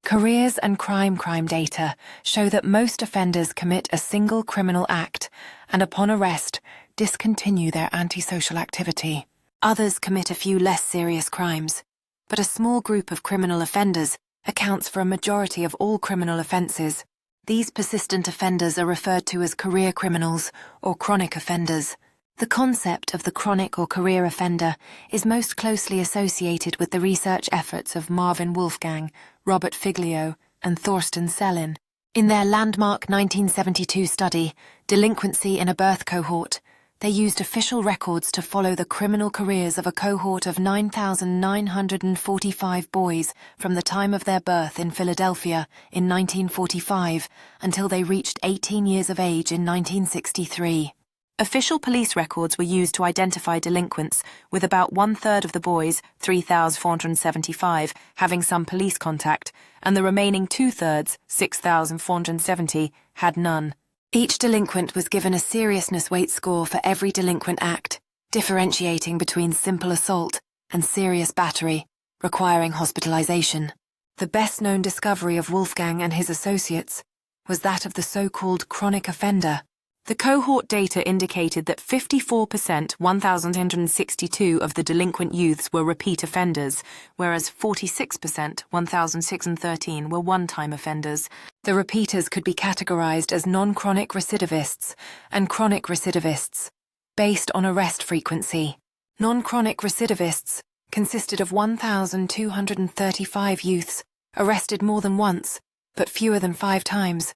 Careers and crime data show that most offenders commit a single criminal act and upon arrest discontinue their antisocial activity. Others commit a few less serious crimes, but a small group of criminal offenders accounts for a majority of all criminal offences. These persistent offenders are referred to as career criminals or chronic offenders. The concept of the chronic or career offender is most closely associated with the research efforts of Marvin Wolfgang, Robert Figlio, and Thorsten Sellin. In their landmark 1972 study, Delinquency in a Birth Cohort, they used official records to follow the criminal careers of a cohort of 9,945 boys from the time of their birth in Philadelphia in 1945 until they reached 18 years of age in 1963. Official police records were used to identify delinquents, with about one-third of the boys, 3,475, having some police contact, and the remaining two-thirds, 6,470, had none. Each delinquent was given a seriousness weight score for every delinquent act, differentiating between simple assault and serious battery, requiring hospitalization. The best-known discovery of Wolfgang and his associates was that of the so-called chronic offender. The cohort data indicated that 54%, 1,862 of the delinquent youths were repeat offenders, whereas 46%, 1,613 were one-time offenders. The repeaters could be categorized as non-chronic recidivists and chronic recidivists, based on arrest frequency. Non-chronic recidivists consisted of 1,235 youths arrested more than once, but fewer than 5 times,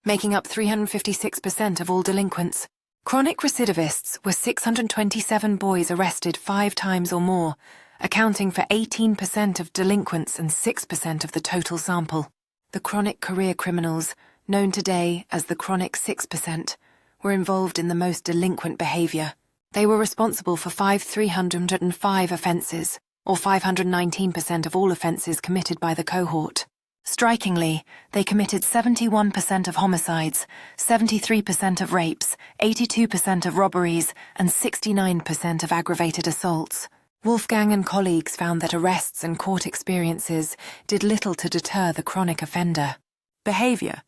making up 356% of all delinquents. Chronic recidivists were 627 boys arrested 5 times or more, accounting for 18% of delinquents and 6% of the total sample. The chronic career criminals, known today as the chronic 6%, were involved in the most delinquent behavior. They were responsible for 305 offenses, or 519% of all offenses committed by the cohort. Strikingly, they committed 71% of homicides, 73% of rapes, 82% of robberies, and 69% of aggravated assaults. Wolfgang and colleagues found that arrests and court experiences did little to deter the chronic offender. Behavior.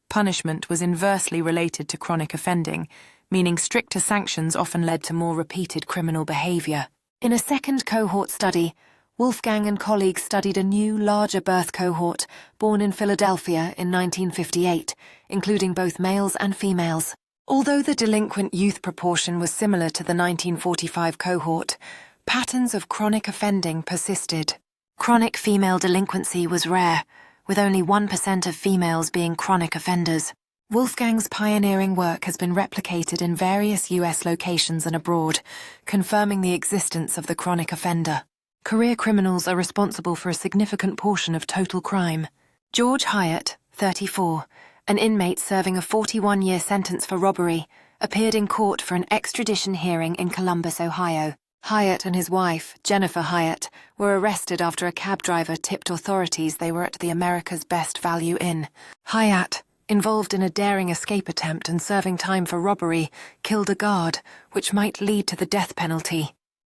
Punishment was inversely related to chronic offending, meaning stricter sanctions often led to more repeated criminal behavior. In a second cohort study, Wolfgang and colleagues studied a new, larger birth cohort born in Philadelphia in 1958, including both males and females. Although the delinquent youth proportion was similar to the 1945 cohort, patterns of chronic offending persisted. Chronic female delinquency was rare, with only 1% of females being chronic offenders. Wolfgang's pioneering work has been replicated in various U.S. locations and abroad, confirming the existence of the chronic offender. Career criminals are responsible for a significant portion of total crime. George Hyatt, 34, an inmate serving a 41-year sentence for robbery, appeared in court for an extradition hearing in Columbus, Ohio. Hyatt and his wife, Jennifer Hyatt, were arrested after a cab driver tipped authorities they were at the America's Best Value Inn. Hyatt, involved in a daring escape attempt and serving time for robbery, killed a guard, which might lead to the death penalty.